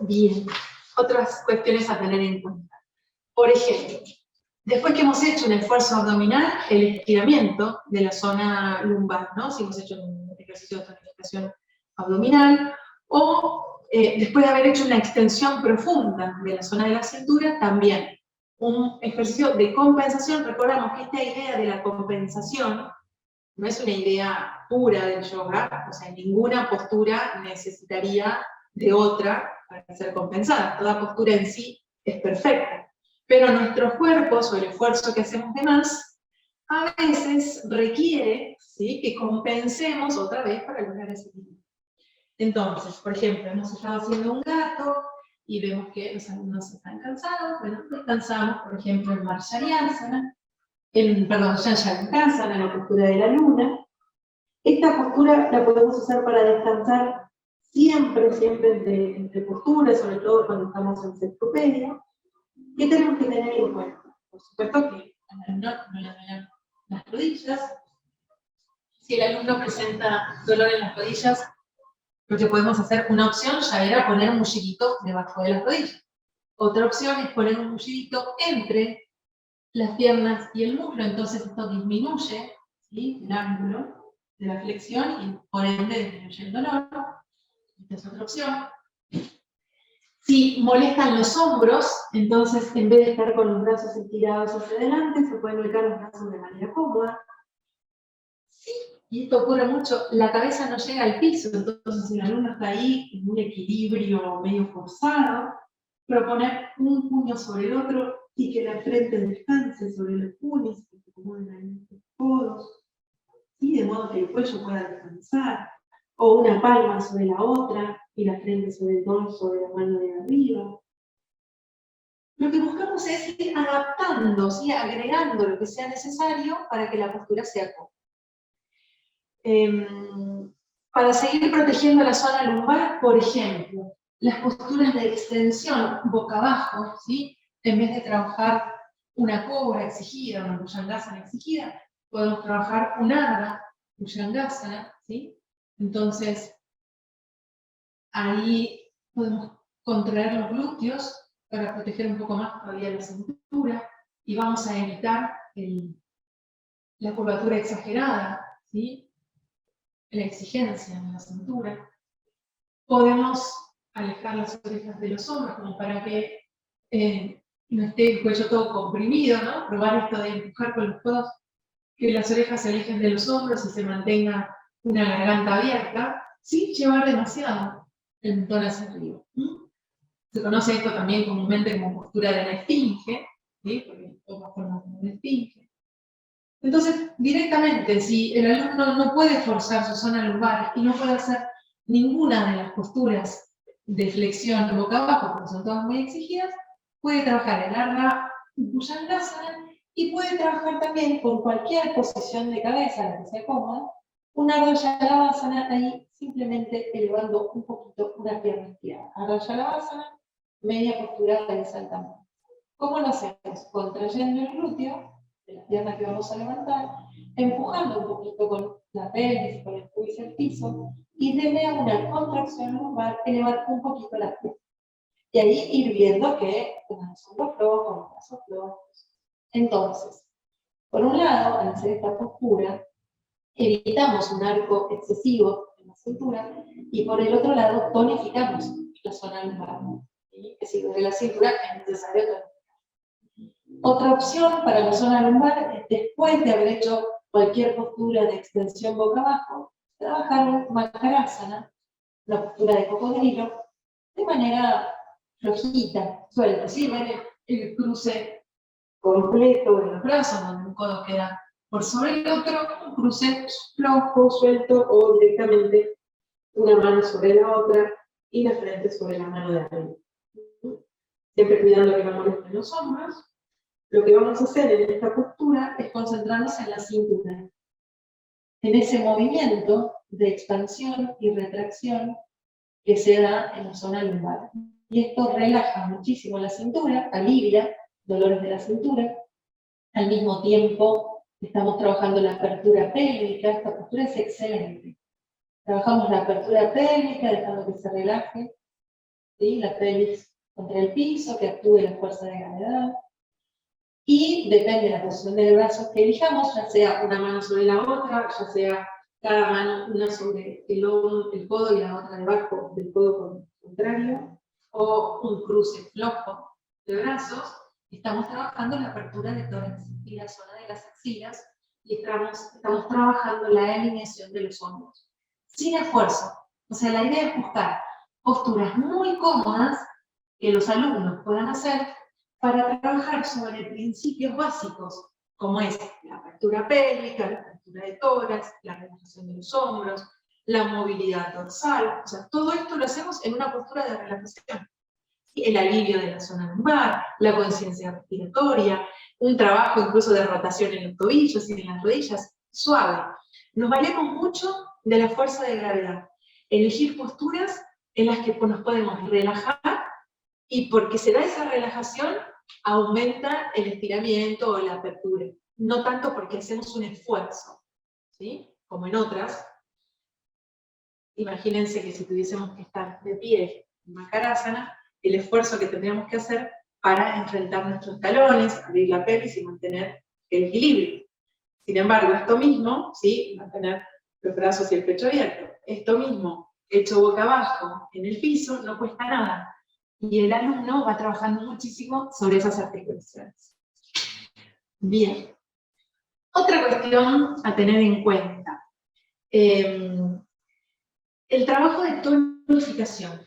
Bien, otras cuestiones a tener en cuenta. Por ejemplo, después que hemos hecho un esfuerzo abdominal, el estiramiento de la zona lumbar, ¿no? Si hemos hecho un ejercicio de tonificación abdominal, o después de haber hecho una extensión profunda de la zona de la cintura, también un ejercicio de compensación. Recordamos que esta idea de la compensación no es una idea pura del yoga, o sea, ninguna postura necesitaría de otra para ser compensada. Toda postura en sí es perfecta. Pero nuestros cuerpos, o el esfuerzo que hacemos de más, a veces requiere, ¿sí?, que compensemos otra vez para lograr ese equilibrio. Entonces, por ejemplo, hemos estado haciendo un gato y vemos que los alumnos están cansados. Bueno, descansamos, por ejemplo, en Marshallyasana, en la postura de la luna. Esta postura la podemos usar para descansar siempre, siempre entre posturas, sobre todo cuando estamos en sextopedia. ¿Qué tenemos que tener en cuenta? Por supuesto que al alumno no le duelen las rodillas. Si el alumno presenta dolor en las rodillas, lo que podemos hacer, una opción ya era poner un mullidito debajo de las rodillas. Otra opción es poner un mullidito entre las piernas y el muslo, entonces esto disminuye, ¿sí?, el ángulo de la flexión y por ende disminuye el dolor. Esta es otra opción. Si molestan los hombros, entonces en vez de estar con los brazos estirados hacia adelante, se pueden ubicar los brazos de manera cómoda. Sí, y esto ocurre mucho, la cabeza no llega al piso, entonces el alumno está ahí en un equilibrio medio forzado. Proponer un puño sobre el otro y que la frente descanse sobre los puños, que se acomoden ahí los codos, ¿sí?, de modo que el cuello pueda descansar, o una palma sobre la otra y la frente sobre el dorso de la mano de arriba. Lo que buscamos es ir adaptando, ¿sí?, agregando lo que sea necesario para que la postura sea cómoda. Para seguir protegiendo la zona lumbar, por ejemplo, las posturas de extensión boca abajo, ¿sí?, en vez de trabajar una cobra exigida, una bhujangasana exigida, podemos trabajar un ardha bhujangasana, ¿sí? Entonces, ahí podemos contraer los glúteos para proteger un poco más todavía la cintura, y vamos a evitar la curvatura exagerada, ¿sí?, la exigencia en la cintura. Podemos alejar las orejas de los hombros, como para que no esté el cuello todo comprimido, ¿no? Probar esto de empujar con los codos, que las orejas se alejen de los hombros y se mantenga una garganta abierta, sin llevar demasiado el mentón hacia arriba. Se conoce esto también comúnmente como postura de la esfinge, ¿sí?, porque toma forma como una esfinge. Entonces, directamente, si el alumno no puede forzar su zona lumbar y no puede hacer ninguna de las posturas de flexión boca abajo, porque son todas muy exigidas, puede trabajar el Ardha Bhujangasana y puede trabajar también con cualquier posición de cabeza, la que sea cómoda, un Ardha Chalavasana ahí simplemente elevando un poquito una pierna estirada. Ardha Chalavasana, media postura de saltamos. ¿Cómo lo hacemos? Contrayendo el glúteo, de la pierna que vamos a levantar, empujando un poquito con la pelvis, con el pubis al piso, y desde una contracción lumbar, elevar un poquito la pierna. Y ahí ir viendo que unos hombros flojos, unos brazos flojos. Entonces, por un lado, al hacer esta postura, evitamos un arco excesivo en la cintura, y por el otro lado, tonificamos la zona lumbar. ¿Sí? Es decir, desde la cintura es necesario tonificar. Otra opción para la zona lumbar es, después de haber hecho cualquier postura de extensión boca abajo, trabajar un Makarasana, la postura de cocodrilo, de manera flojita, suelta, ¿sí? Ver el cruce completo de los brazos, donde un codo queda por sobre el otro, un cruce flojo, suelto, o directamente una mano sobre la otra y la frente sobre la mano de arriba. Siempre cuidando que no molesten los hombros. Lo que vamos a hacer en esta postura es concentrarnos en la cintura, en ese movimiento de expansión y retracción que se da en la zona lumbar. Y esto relaja muchísimo la cintura, alivia dolores de la cintura. Al mismo tiempo estamos trabajando la apertura pélvica. Esta postura es excelente. Trabajamos la apertura pélvica, dejando que se relaje, ¿sí? La pelvis contra el piso, que actúe la fuerza de gravedad. Y depende de la posición del brazo que elijamos, ya sea una mano sobre la otra, ya sea cada mano una sobre el codo y la otra debajo del codo contrario, o un cruce flojo de brazos. Estamos trabajando la apertura de tórax y la zona de las axilas, y estamos trabajando la alineación de los hombros, sin esfuerzo. O sea, la idea es buscar posturas muy cómodas que los alumnos puedan hacer para trabajar sobre principios básicos, como es la apertura pélvica, la apertura de tórax, la relajación de los hombros, la movilidad dorsal. O sea, todo esto lo hacemos en una postura de relajación. El alivio de la zona lumbar, la conciencia respiratoria, un trabajo incluso de rotación en los tobillos y en las rodillas, suave. Nos valemos mucho de la fuerza de gravedad. Elegir posturas en las que nos podemos relajar, y porque se da esa relajación, aumenta el estiramiento o la apertura. No tanto porque hacemos un esfuerzo, ¿sí? Como en otras. Imagínense que si tuviésemos que estar de pie en Makarasana, el esfuerzo que tendríamos que hacer para enfrentar nuestros talones, abrir la pelvis y mantener el equilibrio. Sin embargo, esto mismo, ¿sí? Mantener los brazos y el pecho abierto, esto mismo, hecho boca abajo en el piso, no cuesta nada. Y el alumno va trabajando muchísimo sobre esas articulaciones. Bien. Otra cuestión a tener en cuenta. El trabajo de tonificación.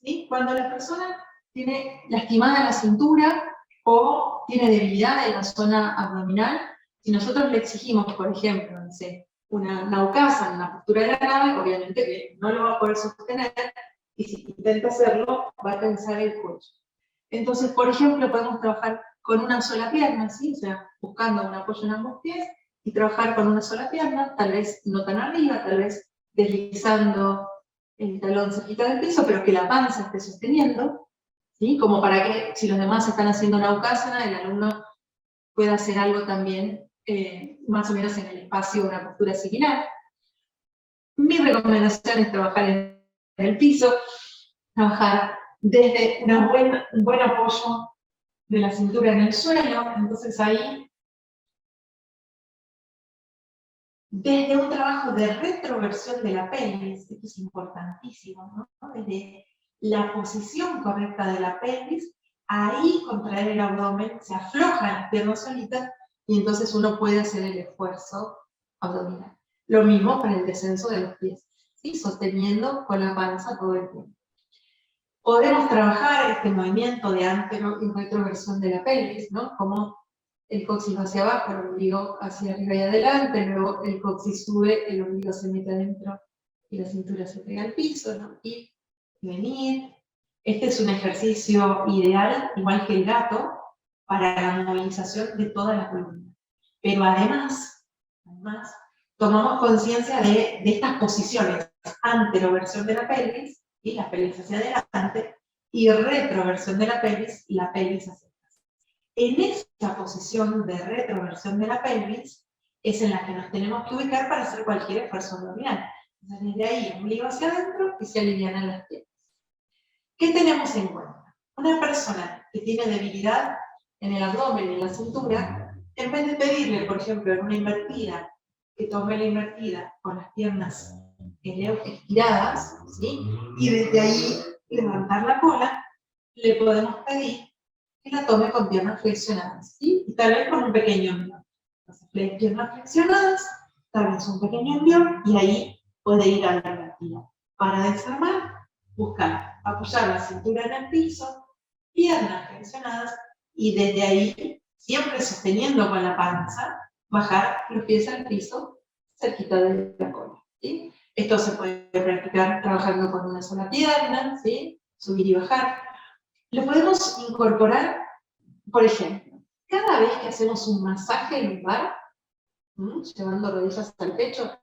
¿Sí? Cuando la persona tiene lastimada la cintura o tiene debilidad en la zona abdominal, si nosotros le exigimos, por ejemplo, no sé, una Naukasana, una postura de la nave, obviamente que no lo va a poder sostener, y si intenta hacerlo, va a tensar el cuello. Entonces, por ejemplo, podemos trabajar con una sola pierna, ¿sí? O sea, buscando un apoyo en ambos pies, y trabajar con una sola pierna, tal vez no tan arriba, tal vez deslizando el talón cerquita del piso, pero que la panza esté sosteniendo, ¿sí? Como para que, si los demás están haciendo Naukasana, el alumno pueda hacer algo también, más o menos en el espacio, una postura similar. Mi recomendación es trabajar en el piso, trabajar desde un buen apoyo de la cintura en el suelo. Entonces ahí, desde un trabajo de retroversión de la pelvis, esto es importantísimo, ¿no? Desde la posición correcta de la pelvis, ahí contraer el abdomen, se aflojan las piernas solitas, y entonces uno puede hacer el esfuerzo abdominal. Lo mismo para el descenso de los pies, ¿sí? Sosteniendo con la panza todo el tiempo. Podemos trabajar este movimiento de antero y retroversión de la pelvis, ¿no? Como el coxis va hacia abajo, el ombligo hacia arriba y adelante, luego el coxis sube, el ombligo se mete adentro y la cintura se pega al piso, ¿no? Ir y venir. Este es un ejercicio ideal, igual que el gato, para la movilización de toda la columna. Pero además tomamos conciencia de estas posiciones, anteroversión de la pelvis, y la pelvis hacia adelante, y retroversión de la pelvis hacia atrás. En esta posición de retroversión de la pelvis es en la que nos tenemos que ubicar para hacer cualquier esfuerzo abdominal. Entonces, desde ahí, ombligo hacia adentro y se alivianan las piernas. ¿Qué tenemos en cuenta? Una persona que tiene debilidad en el abdomen y en la cintura, en vez de pedirle, por ejemplo, en una invertida, que tome la invertida con las piernas estiradas, ¿sí? Y desde ahí levantar la cola, le podemos pedir que la tome con piernas flexionadas, ¿sí? Y tal vez con un pequeño envión. Entonces, piernas flexionadas, tal vez un pequeño envión, y ahí puede ir a la invertida. Para desarmar, buscar apoyar la cintura en el piso, piernas flexionadas, y desde ahí, siempre sosteniendo con la panza, bajar los pies al piso, cerquita de la cola, ¿sí? Esto se puede practicar trabajando con una sola pierna, ¿sí? Subir y bajar. Lo podemos incorporar, por ejemplo, cada vez que hacemos un masaje lumbar, llevando rodillas al pecho,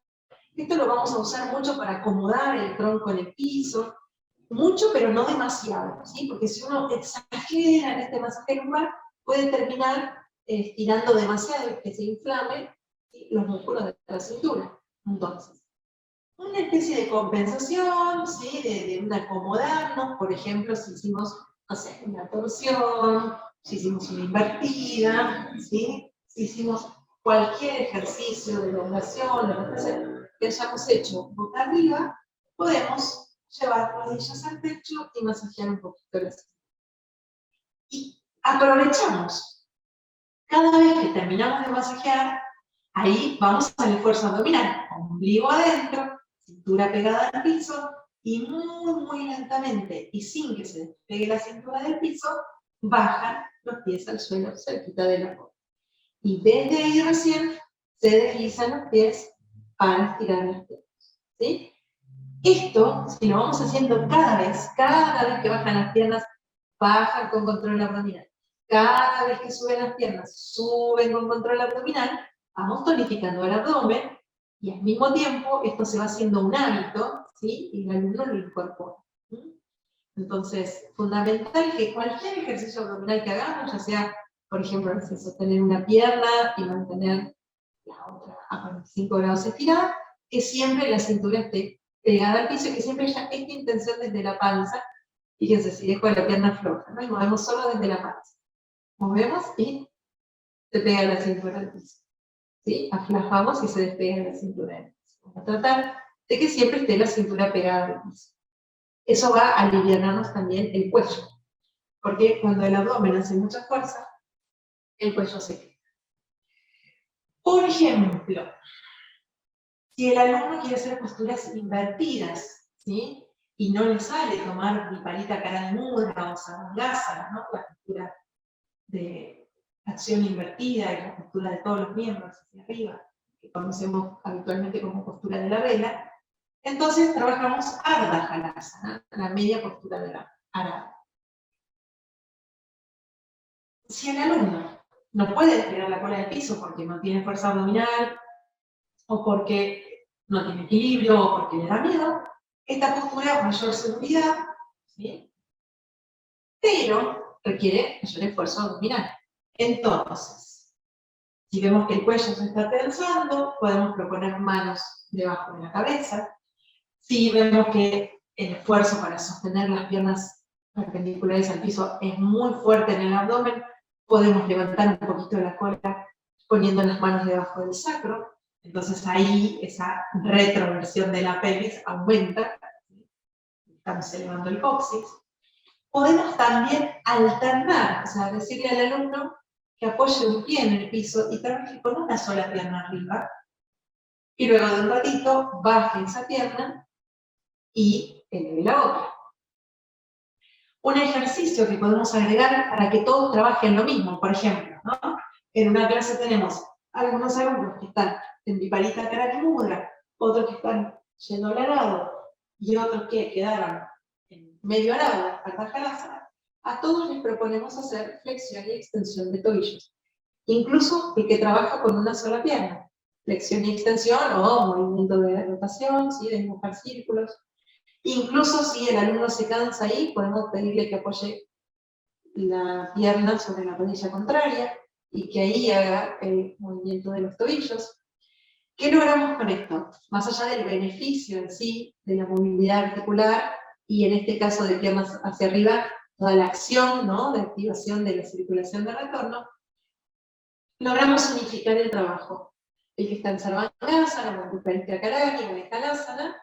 esto lo vamos a usar mucho para acomodar el tronco en el piso, mucho pero no demasiado, ¿sí? Porque si uno exagera en este masaje lumbar, puede terminar estirando demasiado y que se inflame, ¿sí?, los músculos de la cintura. Entonces, una especie de compensación, ¿sí?, de un acomodarnos, por ejemplo, si hicimos, no sé, una torsión, si hicimos una invertida, ¿sí?, si hicimos cualquier ejercicio de elongación, que hayamos hecho boca arriba, podemos llevar rodillas al pecho y masajear un poquito la cintura. Y aprovechamos, cada vez que terminamos de masajear, ahí vamos al esfuerzo abdominal, ombligo adentro, cintura pegada al piso, y muy lentamente, y sin que se despegue la cintura del piso, bajan los pies al suelo cerquita de la cola. Y desde ahí recién se deslizan los pies para estirar las piernas, ¿sí? Esto, si lo vamos haciendo cada vez que bajan las piernas, bajan con control abdominal. Cada vez que suben las piernas, suben con control abdominal, vamos tonificando el abdomen, y al mismo tiempo esto se va haciendo un hábito, ¿sí? Y el alumno lo incorpora. Entonces, fundamental que cualquier ejercicio abdominal que hagamos, ya sea, por ejemplo, sostener una pierna y mantener la otra a 45 grados estirada, que siempre la cintura esté pegada al piso y que siempre haya esta intención desde la panza. Fíjense, si dejo la pierna floja, ¿no? Y movemos solo desde la panza. Movemos y se pega la cintura al piso, ¿sí? Aflajamos y se despega la cintura del piso. Vamos a tratar de que siempre esté la cintura pegada al piso. Eso va a aliviarnos también el cuello, porque cuando el abdomen hace mucha fuerza, el cuello se queda. Por ejemplo, si el alumno quiere hacer posturas invertidas, ¿sí?, y no le sale tomar Viparita Karani Mudra o Savangasana, ¿no?, la postura de acción invertida y la postura de todos los miembros hacia arriba, que conocemos habitualmente como postura de la vela, entonces trabajamos Ardha Halasana, la media postura de la Ardha. Si el alumno no puede desplegar la cola del piso porque no tiene fuerza abdominal, o porque no tiene equilibrio, o porque le da miedo, esta postura es mayor seguridad, ¿sí?, pero requiere mayor esfuerzo abdominal. Entonces, si vemos que el cuello se está tensando, podemos proponer manos debajo de la cabeza. Si vemos que el esfuerzo para sostener las piernas perpendiculares al piso es muy fuerte en el abdomen, podemos levantar un poquito la cola poniendo las manos debajo del sacro. Entonces ahí esa retroversión de la pelvis aumenta, estamos elevando el coxis. Podemos también alternar, o sea, decirle al alumno que apoye un pie en el piso y trabaje con una sola pierna arriba, y luego de un ratito baje esa pierna y eleve la otra. Un ejercicio que podemos agregar para que todos trabajen lo mismo, por ejemplo, ¿no?, en una clase tenemos algunos alumnos que están en Viparita Karani Mudra, otros que están yendo al arado, y otros que quedaron en medio arado, Ardha Halasana, a todos les proponemos hacer flexión y extensión de tobillos. Incluso el que trabaja con una sola pierna. Flexión y extensión o movimiento de rotación, ¿sí? De dibujar círculos. Incluso si el alumno se cansa ahí, podemos pedirle que apoye la pierna sobre la rodilla contraria y que ahí haga el movimiento de los tobillos. ¿Qué logramos con esto? Más allá del beneficio en sí, de la movilidad articular, y en este caso de piernas hacia arriba, toda la acción, ¿no?, de activación de la circulación de retorno, logramos unificar el trabajo. El que está en Sarvangasana, o en Upalika Karani, o en Halasana,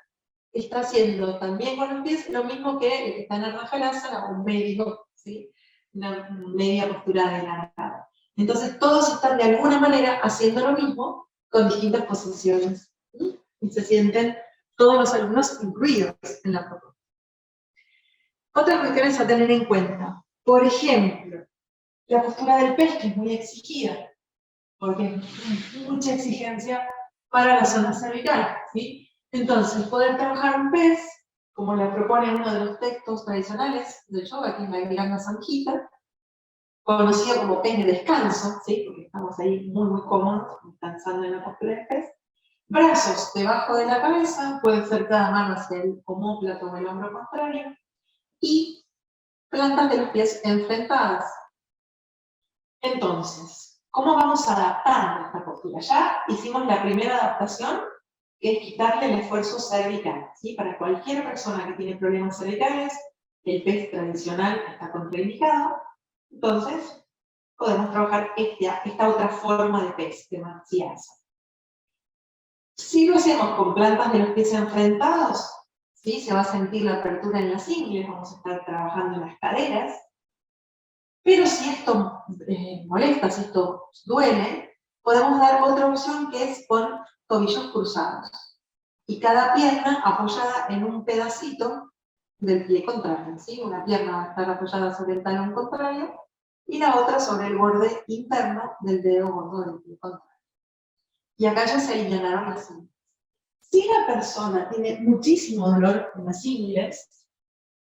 está haciendo también con los pies lo mismo que el que está en Ardha Halasana, o un medio, ¿sí? Una media postura de la. Entonces todos están de alguna manera haciendo lo mismo con distintas posiciones. ¿Sí? Y se sienten todos los alumnos incluidos en la propuesta. Otras cuestiones a tener en cuenta. Por ejemplo, la postura del pez, que es muy exigida, porque hay mucha exigencia para la zona cervical, ¿sí? Entonces, poder trabajar un pez, como la propone uno de los textos tradicionales del yoga, que es la Viranga Samhita, conocido como pez de descanso, ¿sí? Porque estamos ahí muy cómodos, descansando en la postura del pez. Brazos debajo de la cabeza, pueden ser cada mano hacia el omóplato o el hombro contrario, y plantas de los pies enfrentadas. Entonces, ¿cómo vamos a adaptar esta postura? Ya hicimos la primera adaptación, que es quitarle el esfuerzo cervical, ¿sí? Para cualquier persona que tiene problemas cervicales, el pez tradicional está contraindicado, entonces podemos trabajar esta otra forma de pez, de Matsyasana. Si lo hacemos con plantas de los pies enfrentados, ¿sí? Se va a sentir la apertura en las ingles, vamos a estar trabajando en las caderas. Pero si esto molesta, si esto duele, podemos dar otra opción que es con tobillos cruzados. Y cada pierna apoyada en un pedacito del pie contrario, ¿sí? Una pierna va a estar apoyada sobre el talón contrario y la otra sobre el borde interno del dedo gordo del pie contrario. Y acá ya se alinearon las ingles. Si la persona tiene muchísimo dolor en las ingles,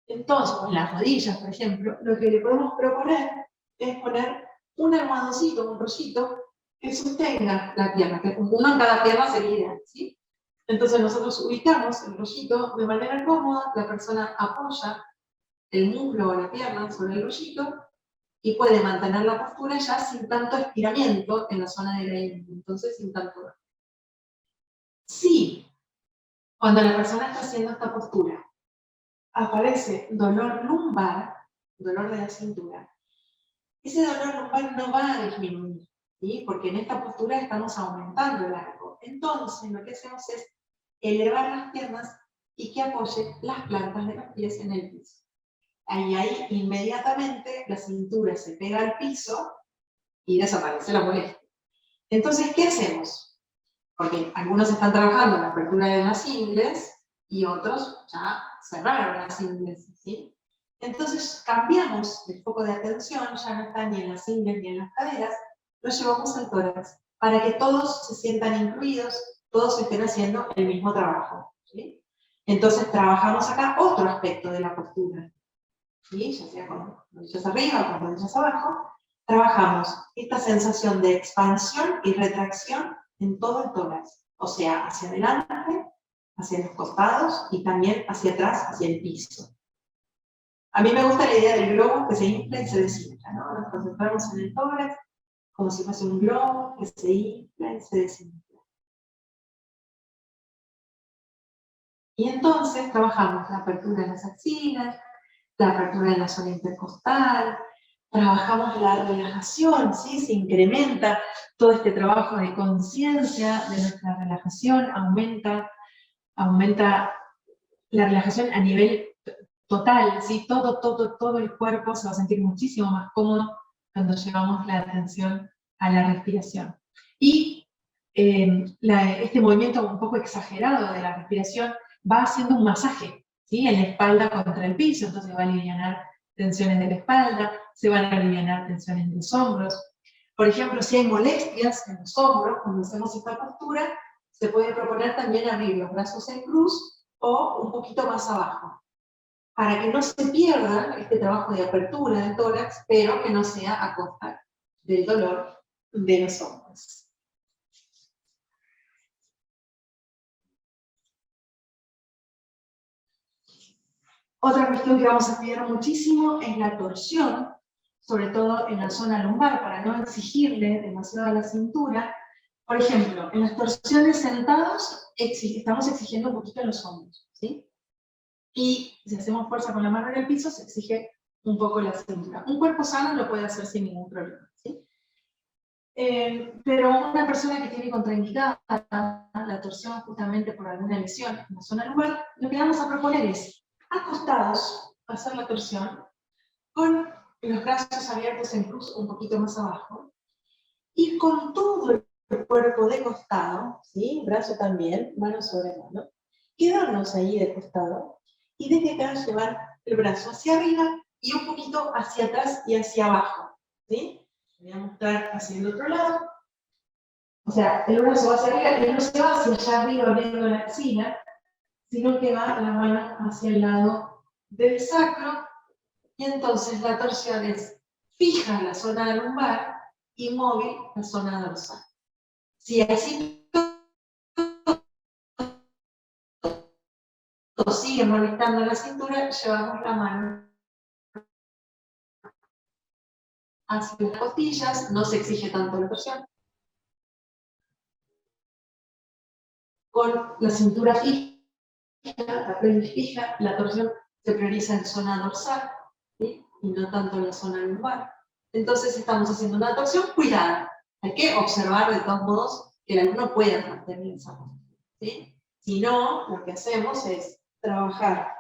entonces, en las rodillas, por ejemplo, lo que le podemos proponer es poner un almohadoncito, un rollito, que sostenga la pierna, que uno en cada pierna sería ideal, ¿sí? Entonces nosotros ubicamos el rollito de manera cómoda, la persona apoya el muslo o la pierna sobre el rollito y puede mantener la postura ya sin tanto estiramiento en la zona de la ingle, entonces sin tanto dolor. Si, cuando la persona está haciendo esta postura, aparece dolor lumbar, dolor de la cintura, ese dolor lumbar no va a disminuir, ¿sí? Porque en esta postura estamos aumentando el arco. Entonces, lo que hacemos es elevar las piernas y que apoye las plantas de los pies en el piso. Ahí inmediatamente la cintura se pega al piso y desaparece la molestia. Entonces, ¿qué hacemos? Porque algunos están trabajando en la apertura de las ingles y otros ya cerraron las ingles, ¿sí? Entonces cambiamos el foco de atención, ya no está ni en las ingles ni en las caderas, lo llevamos al tórax, para que todos se sientan incluidos, todos estén haciendo el mismo trabajo, ¿sí? Entonces trabajamos acá otro aspecto de la postura, ¿sí? Ya sea con rodillas arriba o con rodillas abajo, trabajamos esta sensación de expansión y retracción en todo el tórax, o sea, hacia adelante, hacia los costados y también hacia atrás, hacia el piso. A mí me gusta la idea del globo que se infla y se desinfla, ¿no? Nos concentramos en el tórax como si fuese un globo que se infla y se desinfla. Y entonces trabajamos la apertura de las axilas, la apertura de la zona intercostal, trabajamos la relajación, ¿sí? Se incrementa todo este trabajo de conciencia de nuestra relajación, aumenta la relajación a nivel total, ¿sí? Todo el cuerpo se va a sentir muchísimo más cómodo cuando llevamos la atención a la respiración. Y este movimiento un poco exagerado de la respiración va haciendo un masaje, ¿sí? En la espalda contra el piso, entonces va a aliviar tensiones de la espalda, se van a aliviar tensiones de los hombros. Por ejemplo, si hay molestias en los hombros, cuando hacemos esta postura, Se puede proponer también abrir los brazos en cruz o un poquito más abajo, para que no se pierda este trabajo de apertura del tórax, pero que no sea a costa del dolor de los hombros. Otra cuestión que vamos a cuidar muchísimo es la torsión, sobre todo en la zona lumbar, para no exigirle demasiado a la cintura. Por ejemplo, en las torsiones sentados estamos exigiendo un poquito los hombros, ¿sí? Y si hacemos fuerza con la mano en el piso, se exige un poco la cintura. Un cuerpo sano lo puede hacer sin ningún problema, ¿sí? Pero una persona que tiene contraindicada la torsión justamente por alguna lesión en la zona lumbar, lo que vamos a proponer es, acostados, hacer la torsión, con los brazos abiertos en cruz un poquito más abajo, y con todo el cuerpo de costado, ¿sí? Brazo también, mano sobre mano, quedarnos ahí de costado, y desde acá llevar el brazo hacia arriba y un poquito hacia atrás y hacia abajo, ¿sí? Voy a mostrar hacia el otro lado. O sea, el brazo va hacia arriba y no se va hacia allá arriba abriendo la axila, sino que va la mano hacia el lado del sacro, y entonces la torsión es fija la zona lumbar y móvil la zona dorsal. Si así todo sigue molestando la cintura, llevamos la mano hacia las costillas, no se exige tanto la torsión. Con la cintura fija, la pelvis fija, la torsión se prioriza en zona dorsal, ¿sí? Y no tanto en la zona lumbar. Entonces estamos haciendo una torsión cuidada. Hay que observar de todos modos que el alumno pueda mantener esa postura, ¿sí? Si no, lo que hacemos es trabajar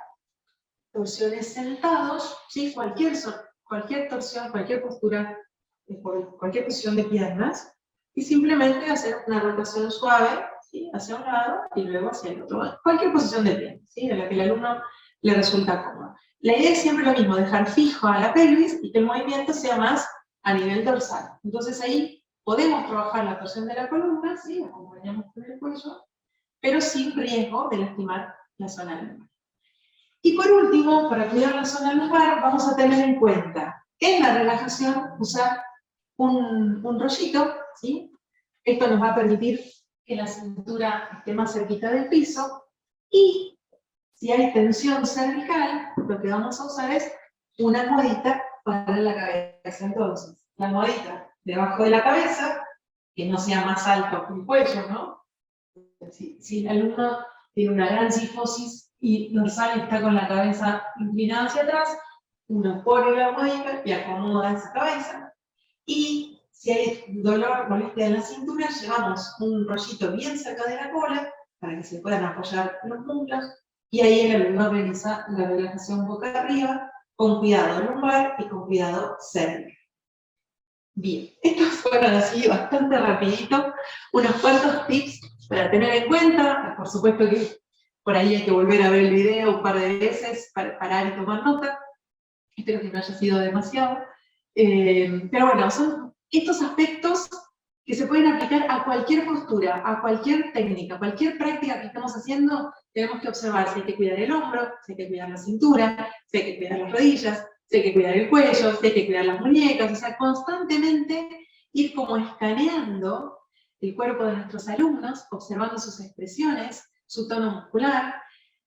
torsiones sentados, ¿sí? Cualquier torsión, cualquier postura, cualquier posición de piernas, y simplemente hacer una rotación suave, ¿sí? Hacia un lado y luego hacia el otro lado. Cualquier posición de piernas, ¿sí? En la que el alumno le resulta cómodo. La idea es siempre lo mismo, dejar fijo a la pelvis y que el movimiento sea más a nivel dorsal. Entonces ahí podemos trabajar la torsión de la columna, ¿sí? Acompañamos con el cuello, pero sin riesgo de lastimar la zona lumbar. Y por último, para cuidar la zona lumbar, vamos a tener en cuenta en la relajación usar un rollito, ¿sí? Esto nos va a permitir que la cintura esté más cerquita del piso, y si hay tensión cervical, lo que vamos a usar es una almohadita para la cabeza. Entonces, la almohadita debajo de la cabeza, que no sea más alto que el cuello, ¿no? Si el alumno tiene una gran cifosis y dorsal y está con la cabeza inclinada hacia atrás, uno pone la almohadita y acomoda esa cabeza. Y si hay dolor, molestia en la cintura, llevamos un rollito bien cerca de la cola para que se puedan apoyar los muslos, y ahí el alumno realiza la relajación boca arriba con cuidado lumbar y con cuidado cervical. Bien, estos fueron así bastante rapidito, unos cuantos tips para tener en cuenta. Por supuesto que por ahí hay que volver a ver el video un par de veces para parar y tomar nota. Espero que no haya sido demasiado. Pero bueno, son estos aspectos que se pueden aplicar a cualquier postura, a cualquier técnica, cualquier práctica que estemos haciendo. Tenemos que observar si hay que cuidar el hombro, si hay que cuidar la cintura, si hay que cuidar las rodillas, si hay que cuidar el cuello, si hay que cuidar las muñecas. O sea, constantemente ir como escaneando el cuerpo de nuestros alumnos, observando sus expresiones, su tono muscular,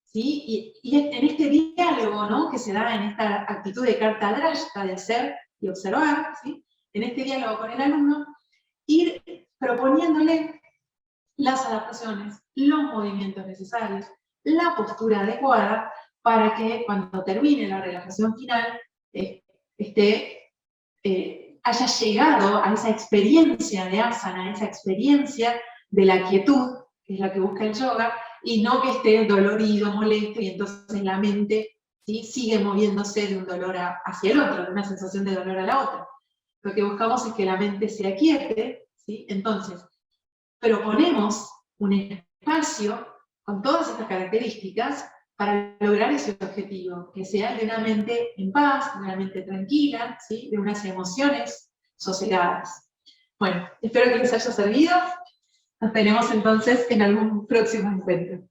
¿sí? Y en este diálogo, ¿no?, que se da en esta actitud de carta drashta, de hacer y observar, ¿sí?, en este diálogo con el alumno, ir proponiéndole las adaptaciones, los movimientos necesarios, la postura adecuada, para que cuando termine la relajación final, haya llegado a esa experiencia de asana, a esa experiencia de la quietud, que es la que busca el yoga, y no que esté dolorido, molesto, y entonces la mente, ¿sí?, sigue moviéndose de un dolor hacia el otro, de una sensación de dolor a la otra. Lo que buscamos es que la mente se aquiete, ¿sí? Entonces, proponemos un espacio con todas estas características para lograr ese objetivo, que sea de una mente en paz, de una mente tranquila, ¿sí?, de unas emociones sosegadas. Bueno, espero que les haya servido. Nos veremos entonces en algún próximo encuentro.